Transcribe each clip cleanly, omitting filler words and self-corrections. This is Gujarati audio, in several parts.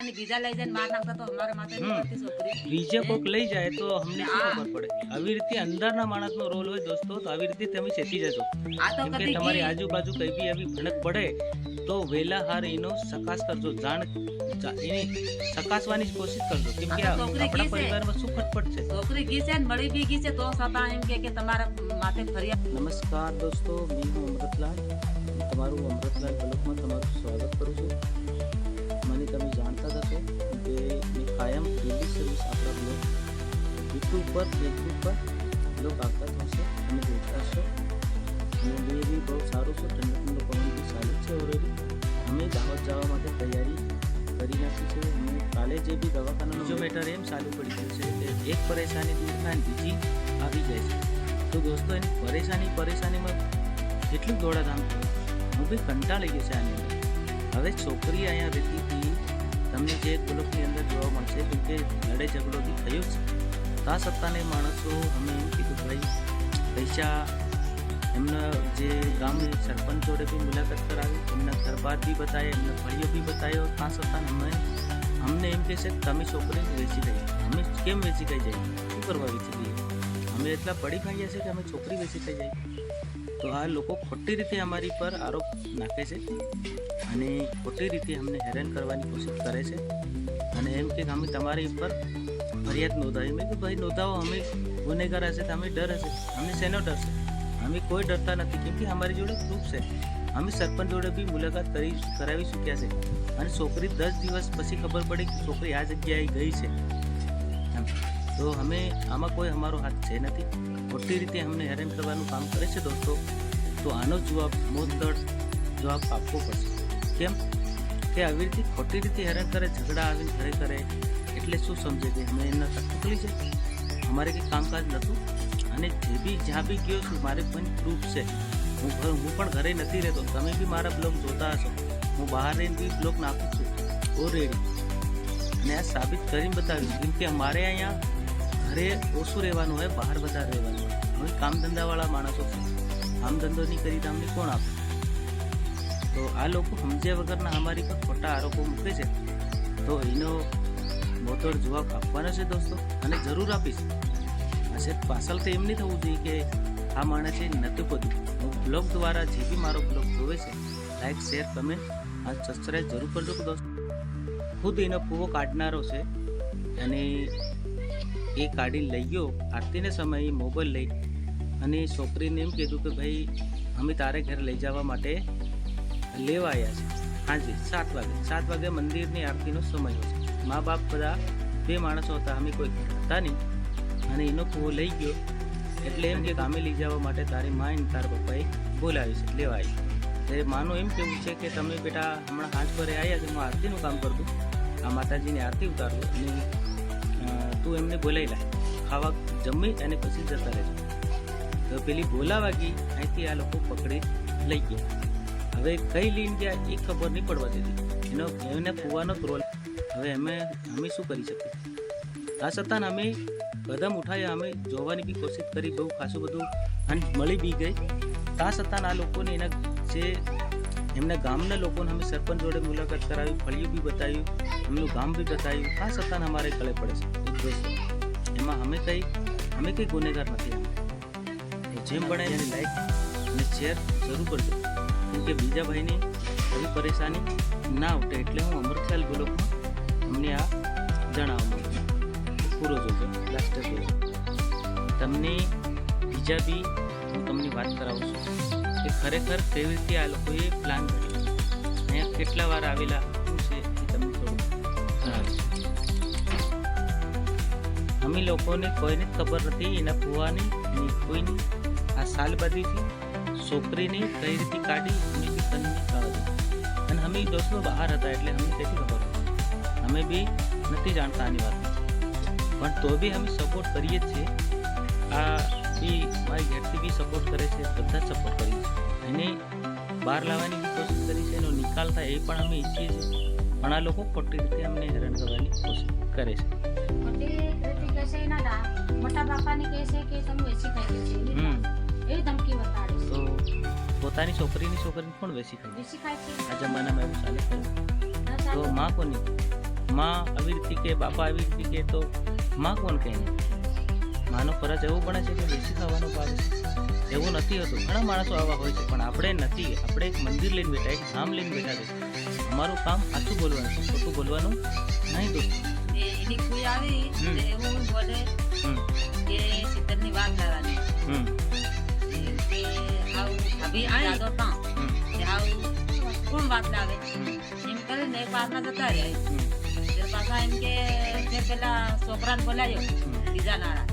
ને બીજા લઈ જાય માર નાખતા તો અમારા માથે નહીં પડતી છોકરી બીજે કોક લઈ જાય તો અમને શું ખબર પડે. આવી રીતે અંદરના માણસનો રોલ હોય દોસ્તો, તો આવી રીતે તમે ચેતી જજો. આ તો કેમ કે કદી તમારી આજુબાજુ કઈ બી આવી ભણક પડે તો વહેલા હાર એનો સકાસ કરજો, એની સકાસવાની કોશિશ કરજો. કેમ કે આ તો છોકરી આપણા ગઈ છે. પરિવારમાં શું ખટપટ છે. છોકરી ગઈ છે ને મળી બી ગઈ છે તો છતાં એમ કે તમારા માથે ફરિયાદ. નમસ્કાર દોસ્તો, હું અમૃતલાલ, તમારું અમૃતલાલ બ્લોગમાં તમારું સ્વાગત કરું છું. મને તમે જાણતા હશો કે મેં કાયમ ડેલી સર્વિસ આપણા બ્લોગ યુટ્યુબ પર, ફેસબુક પર બ્લોગ આવતા થશે, તમે જોતા હશો. અને બે બી બહુ સારું છે, ઠંડો પવન બી સારું છે. ઓલરેડી અમે દાહોદ જવા માટે તૈયારી કરી નાખી છે. અને કાલે જે બી દવાખાનાનો બીજો મેટર એમ ચાલુ પડી ગયું છે કે એક પરેશાની દૂર થાય ને બીજી આવી જાય છે. તો દોસ્તો એની પરેશાનીમાં કેટલું દોડાધામ થયું, હું બી કંટાળી ગયો છે આની અંદર. હવે છોકરી અહીંયા રહેતી હતી, તમને જે બ્લોકની અંદર જોવા મળશે કેમ કે લડે ઝઘડો બી થયો છે. તા સત્તાને માણસો અમે એમ કીધું ભાઈ પૈસા એમના જે ગામની સરપંચ જોડે બી મુલાકાત કરાવી, એમના ઘરબાર બી બતાવ્યા, એમના ફળીઓ બી બતાવ્યો. તા સત્તાને અમને એમ કહે છે કે તમે છોકરીને વેચી ગઈ. અમે કેમ વેચી ગઈ જાય, શું કરવા વેચી ગઈ? અમે એટલા પડી ખાઈએ છીએ કે અમે છોકરી વેચી થઈ જાય. તો આ લોકો ખોટી રીતે અમારી પર આરોપ નાખે છે અને ખોટી રીતે અમને હેરાન કરવાની કોશિશ કરે છે. અને એમ કે અમે તમારી ઉપર ફરિયાદ નોંધાવી. મેં કીધું ભાઈ નોંધાવો, અમે ગુનેગાર હશે તો અમે ડર હશે, અમને શેનો ડર છે? અમે કોઈ ડરતા નથી કેમ કે અમારી જોડે પ્રૂફ છે. અમે સરપંચ જોડે બી મુલાકાત કરાવી ચૂક્યા છે. અને છોકરી 10 દિવસ પછી ખબર પડી કે છોકરી આ જગ્યાએ ગઈ છે. તો અમે આમાં કોઈ અમારો હાથ છે નથી. ખોટી રીતે અમને હેરાન કરવાનું કામ કરે છે દોસ્તો. તો આનો જવાબ મોતદળ જવાબ આપવો પડશે. કેમ કે આવી રીતે ખોટી રીતે હેરાન કરે, ઝઘડા આવીને ઘરે કરે એટલે શું સમજે કે અમે એમના તક મોકલી છે, અમારે કંઈ કામકાજ નહોતું. અને જે બી જ્યાં બી ગયો છું મારે પણ પ્રૂફ છે. હું પણ ઘરે નથી રહેતો. તમે બી મારા બ્લોગ જોતા હશો, હું બહાર રહીને બી બ્લોગ નાખું છું ઓલરેડી. અને આ સાબિત કરીને બતાવ્યું. કેમ કે અમારે અહીંયા ઘરે ઓછું રહેવાનું હોય, બહાર વધારે રહેવાનું હોય. હવે કામ ધંધાવાળા માણસો છે, કામ ધંધો નહીં કરી તો અમને કોણ આપે? તો આ લોકો સમજ્યા વગરના અમારી પર ખોટા આરોપો મૂકે છે. તો એનો મોટો જવાબ આપવાનો છે દોસ્તો, અને જરૂર આપીશ. હશે પાછળ તો એમ નહીં થવું જોઈએ કે આ માણસે નહોતું બધું. હું બ્લોગ દ્વારા જે બી મારો બ્લોગ જોવે છે, લાઈક, શેર, કમેન્ટ અને સબસ્ક્રાઈબ જરૂર કરજો દોસ્તો. ખુદ એનો પૂવો કાઢનારો છે અને એ કાઢી લઈ ગયો આરતીને સમયે મોબાઈલ લઈ અને છોકરીને એમ કીધું કે ભાઈ અમે તારે ઘરે લઈ જવા માટે લેવા આવ્યા છે. હાજી 7 વાગે મંદિરની આરતીનો સમય હોય છે. મા બાપ બધા 2 માણસો હતા, અમે કોઈ હતા નહીં. અને એનો પૂવો લઈ ગયો એટલે એમ કે કામે લઈ જવા માટે તારી મા અને તારા પપ્પાએ બોલાવી છે, લેવા આવી. ત્યારે માનું એમ કેવું છે કે તમે બેટા હમણાં 5 વાગે આવ્યા છે, હું આરતીનું કામ કરતું, આ માતાજીની આરતી ઉતારવું અને તું એમને બોલાવી લાય, ખાવા જમી અને પછી જતા રહેજો. તો પેલી બોલાવા ગઈ, અહીંથી આ લોકો પકડી લઈ ગયા. હવે કઈ લઈને ગયા એ ખબર નહીં પડવા દીધી. એને કૂવાનો રોલ. હવે અમે શું કરી શકીએ? આ છતાં અમે કદમ ઉઠાવ્યા, અમે જોવાની બી કોશિશ કરી, બહુ ખાસું બધું અને મળી બી ગઈ. તા છતાં આ લોકોને એમના ગામના લોકોને અમે સરપંચ જોડે મુલાકાત કરાવી, ફળિયું બી બતાવ્યું, એમનું ગામ બી બતાવ્યું. તા છતાં અમારે ગળે પડે છે. એમાં અમે કંઈ ગુનેગાર નથી. જેમ બને એની લાઈક અને શેર જરૂર કરજો, કેમ કે બીજા ભાઈની આવી પરેશાની ના ઉઠે. એટલે હું અમૃતલાલ બ્લોગમાં તમને આ જણાવવા માંગુ છું. પૂરો જોજો, લાસ્ટ જોજો. તમને બીજા બી હું તમને વાત કરાવું છું કે ખરેખર કેવી રીતે આ લોકોએ પ્લાન કર્યો, અહીંયા કેટલા વાર આવેલા, શું છે એ તમને થોડું જણાવીશ. અમે લોકોને કોઈને ખબર નથી એના ફુવાની કોઈની. આ સાલબાદીથી છોકરીને કઈ રીતે કાઢી અમે બી તને કાઢી. અને અમે દોસ્તો બહાર હતા એટલે અમને કઈથી ખબર, અમે બી નથી જાણતા આની વાત, પણ તો બી અમે સપોર્ટ કરીએ જ છીએ. આ બી મારી ઘેરથી બી સપોર્ટ કરે છે, બધા જ સપોર્ટ કરીએ છીએ. એને બહાર લાવવાની બી કોશિશ કરી છે, એનો નિકાલ થાય એ પણ અમે ઈચ્છીએ છીએ. પણ આ લોકો ખોટી રીતે અમને હેરાન કરવાની કોશિશ કરે છે. મોટા બાપાને કહે છે કે તમે વેચી ખાઈ છે, એવી ધમકી બતાડે છે. તો પોતાની છોકરીને પણ વેચી ખાય વેચી ખાય છે. આ જમાનામાં એવું ચાલે છે. તો માં કોની? માં આવી રીતે કે બાપા આવી રીતે કે તો માં કોણ કહે ને? માનો ફરજ એવું બને છે કે બેસી ખાવાનું પાડે છે. એવું નથી હોતું. ઘણા માણસો આવા હોય છે, પણ આપણે નથી. આપણે એક મંદિર લઈને બેઠા, એક ધામ લઈને બેઠા છે. અમારું કામ સાચું બોલવાનું છે, ખોટું બોલવાનું નહીં દોસ્તો. એની કોઈ આવી તો એવું બોલે કે શીતળની વાત લાવવાની કે આવું ભાભી આય તો તાં કે આવું કોણ વાત લાવે એમ કરીને એક વાતના જતા રહ્યા. ત્યારે પાછા એમ કે જે પેલા છોકરાને બોલાયો બીજા નારા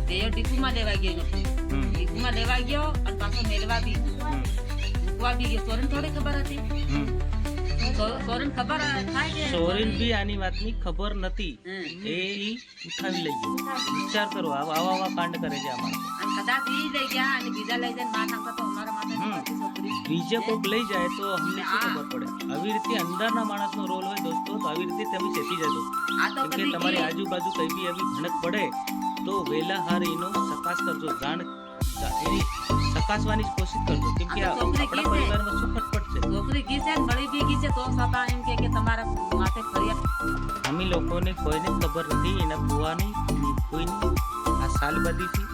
તે ડીકુમાં લેવા ગયો નથી. ડીકુમાં લેવા ગયો અને પાછો મેળવા બી મૂકવા બી ગયો. સોરીને થોડી ખબર હતી. સોરીને ખબર થાય કે સોરીન બી આની વાતની ખબર નથી. એ ઈ ઉઠાવી લઈ ગયો. વિચાર કરો, આવા કાંડ કરે છે આ માણસો. અને કદાચ ઈ લઈ ગયા અને બીજા લઈ જાય માર નાખતા તો અમારા માથે નથી છોકરી. બીજે કોક લઈ જાય તો અમને શું ખબર પડે? આવી રીતે અંદરના માણસનો રોલ હોય દોસ્તો, તો આવી રીતે તમે ચેતી જજો. આ તો કેમ કે તમારી આજુબાજુ કઈ બી એવી ભણક પડે તો વહેલા હાર એનો સકાસ કરજો. એની સકાસવાની જ કોશિશ કરજો. કેમ કે આપણા પરિવારમાં શું ખટપટ છે. છોકરી ગઈ છે ને મળી બી ગઈ છે તો છતાં એમ કે તમારા માથે ફરિયાદ. અમે લોકોને કોઈને ખબર નથી એના બુવાની કોઈની આ સાલબાદીથી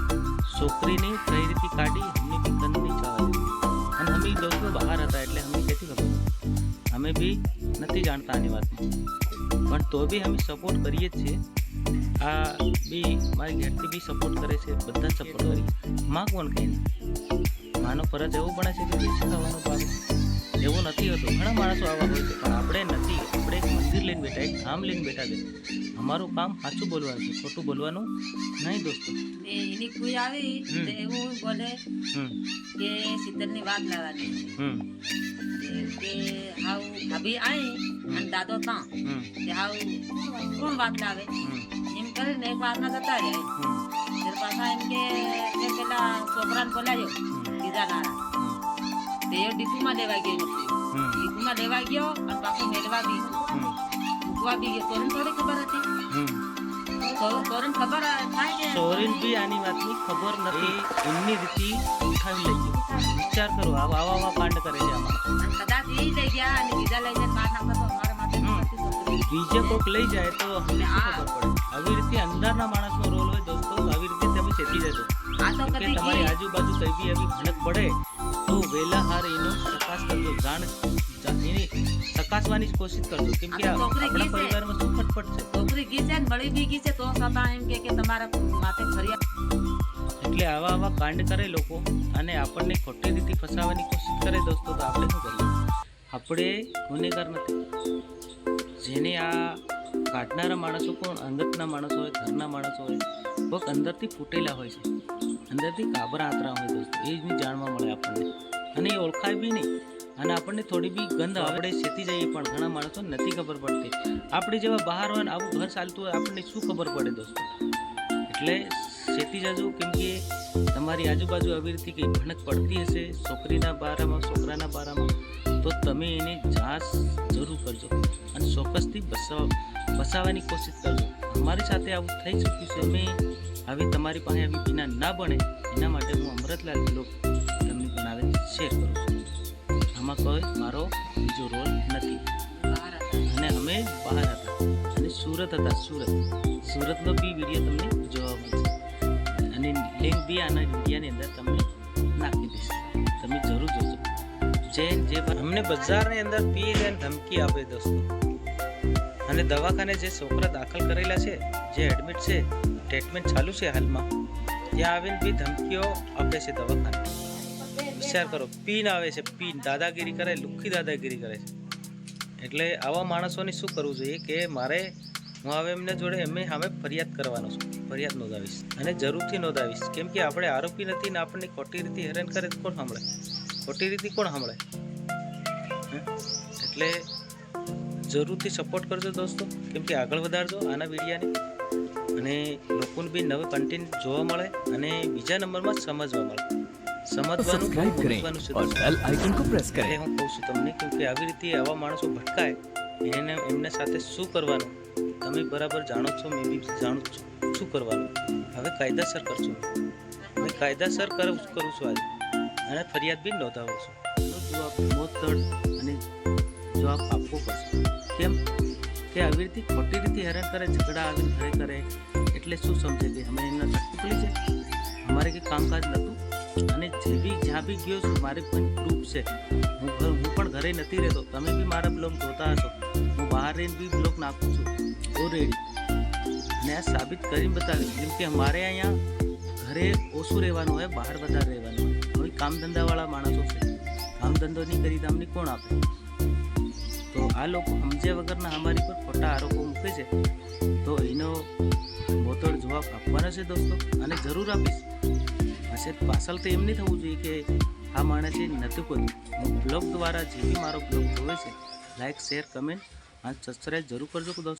છોકરીની કઈ રીતે કાઢી અમને બી ગંધ નહીં જવા દીધી. અને અમે દોસ્તો બહાર હતા એટલે અમને ક્યાંથી ખબર? અમે બી નથી જાણતા આની વાતમાં, પણ તો બી અમે સપોર્ટ કરીએ જ છીએ. આ બી મારી ઘેરથી બી સપોર્ટ કરે છે, બધા સપોર્ટ કરીએ. માં કોણ કહે ને? માનો ફરજ એવું બને છે કે બેસી ખાવાનું પાડે. એવું નથી હોતું. ઘણા માણસો આવા હોય છે, પણ આપણે નથી. આપણે એક મંદિર લઈને બેઠા, એક ધામ લઈને બેઠા છે. અમારું કામ સાચું બોલવાનું છે, ખોટું બોલવાનું નહીં દોસ્તો. એની કોઈ આવી તો એવું બોલે કે શીતળની વાત લાવવાની કે આવું ભાભી આય અને દાદો તાં કે આવું કોણ વાત લાવે એમ કરીને એક વાતના જતા રહ્યા. ત્યારે પાછા એમ કે જે પેલા છોકરાને બોલાયો બીજા નારા તે ડીકુમાં લેવા ગયો નથી. ડીકુમાં લેવા ગયો અને પાછો મેળવા બી મૂકવા બી ગયો. સોરીને થોડી ખબર હતી. સોરીને ખબર થાય કે સોરીન બી આની વાતની ખબર નથી. એમની રીતે ઉઠાવી લઈ ગયો. વિચાર કરો, આવા કાંડ કરે છે આ માણસો. અને કદાચ ઈ લઈ ગયા અને બીજા લઈ જાય માર નાખતા તો અમારા માથે નથી છોકરી. બીજે કોક લઈ જાય તો અમને શું ખબર પડે? આવી રીતે અંદરના માણસનો રોલ હોય દોસ્તો, તો આવી રીતે તમે ચેતી જજો. આ તો કે કદી તમારી આજુબાજુ કઈ બી એવી ભણક પડે તો વહેલા હાર એનો સકાસ કરજો. એની સકાસવાની જ કોશિશ કરજો. કેમ કે આપણા પરિવારમાં શું ખટપટ છે. છોકરી ગઈ છે ને મળી બી ગઈ છે તો છતાં એમ કે તમારા માથે ફરિયાદ. એટલે આવા કાંડ કરે લોકો અને આપણને ખોટી રીતે ફસાવવાની કોશિશ કરે દોસ્તો, તો આપણે શું કરીએ? આપણે ગુનેગાર નથી. જેને આ કાઢનારા માણસો કોણ? અંગતના માણસો હોય, ઘરના માણસો હોય, કોઈક અંદરથી ફૂટેલા હોય છે, અંદરથી કાબરા આતરા હોય દોસ્તો. એ જ નહીં જાણવા મળે આપણને, અને એ ઓળખાય બી નહીં. અને આપણને થોડી બી ગંધ આપણે શેતી જઈએ, પણ ઘણા માણસો નથી ખબર પડતી. આપણે જેવા બહાર હોય ને આવું ઘર ચાલતું હોય, આપણને શું ખબર પડે દોસ્તો? એટલે શેતી જજો. કેમ કે તમારી આજુબાજુ આવી રીતે કંઈ ભણક પડતી હશે છોકરીના બારામાં, છોકરાના બારામાં, તો તમે એની જાંચ જરૂર કરજો અને ચોક્કસથી બસાવવાની કોશિશ કરજો. અમારી સાથે આવું થઈ ચૂક્યું છે. અમે આવી તમારી પાસે આવી વિના ના બને એના માટે હું અમૃતલાલ બ્લોગ તમને બનાવી શેર કરું છું. આમાં કોઈ મારો બીજો રોલ નથી. અને અમે બહાર હતા અને સુરત હતા. સુરતનો બી વિડીયો તમને જોવા મળશે અને લિંક બી આના વિડીયાની અંદર તમને નાખી દઈશ. તમે જરૂર જોજો. જે અમને બજારની અંદર પી અને ધમકી આપે દોસ્તો, અને દવાખાને જે છોકરા દાખલ કરેલા છે, જે એડમિટ છે, ટ્રીટમેન્ટ ચાલુ છે હાલમાં, ત્યાં આવીને બી ધમકીઓ આપે છે દવાખાને. વિચાર કરો, પીન આવે છે, પીન દાદાગીરી કરે, લુખ્ખી દાદાગીરી કરે છે. એટલે આવા માણસોને શું કરવું જોઈએ કે હું હવે એમને જોડે સામે ફરિયાદ કરવાનો છું, ફરિયાદ નોંધાવીશ અને જરૂરથી નોંધાવીશ. કેમ કે આપણે આરોપી નથી ને આપણને ખોટી રીતે હેરાન કરે તો કોણ સાંભળે? ખોટી રીતે કોણ સાંભળે? એટલે જરૂરથી સપોર્ટ કરજો દોસ્તો. કેમ કે આગળ વધારજો આના વિડીયાને, અને લોકોને બી નવો કન્ટેન્ટ જોવા મળે અને બીજા નંબરમાં સમજવા મળે. सब्सक्राइब करें और बेल आइकन को प्रेस करें. હું કહું છું તમને, કેમ કે આવી રીતે આવા માણસો ભટકાય એમને સાથે શું કરવાનું તમે બરાબર જાણો છો, મેં બી જાણું છું શું કરવાનું. હવે કાયદાસર કરશું. હું કાયદાસર કરું છું આજે, અને ફરિયાદ બી નોંધાવું છું. તો જવાબ મોત તડ અને જવાબ આપવો પડશે. કેમ? કે આવી રીતે ખોટી રીતે હેરાન કરે, ઝઘડા આવીને ઘરે કરે, એટલે શું સમજે કે અમે એમના તકલીફ છે, અમારે કંઈ કામકાજ નહોતું. અને જે બી જ્યાં બી ગયો છું મારે પણ પ્રૂફ છે. હું પણ ઘરે નથી રહેતો. તમે બી મારા બ્લોગ જોતા હશો. હું બહાર રહીને બી બ્લોગ નાખું છું ઓલરેડી. અને આ સાબિત કરીને બતાવ્યું. જેમ કે અમારે અહીંયા ઘરે ઓછું રહેવાનું હોય, બહાર વધારે રહેવાનું હોય. હવે કામ ધંધાવાળા માણસો છે, કામ ધંધો નહીં કરી તો અમને કોણ આપે? તો આ લોકો સમજ્યા વગરના અમારી પર ખોટા આરોપો મૂકે છે. તો એનો બોતડ જવાબ આપવાનો છે દોસ્તો, અને જરૂર આપીશ. પાછળ તો એમ નહીં થવું જોઈએ કે આ માણસે નથી કર્યું. હું બ્લોગ દ્વારા જે બી મારો બ્લોગ જોવે છે, લાઈક, શેર, કમેન્ટ અને સબસ્ક્રાઈબ જરૂર કરજો દોસ્તો.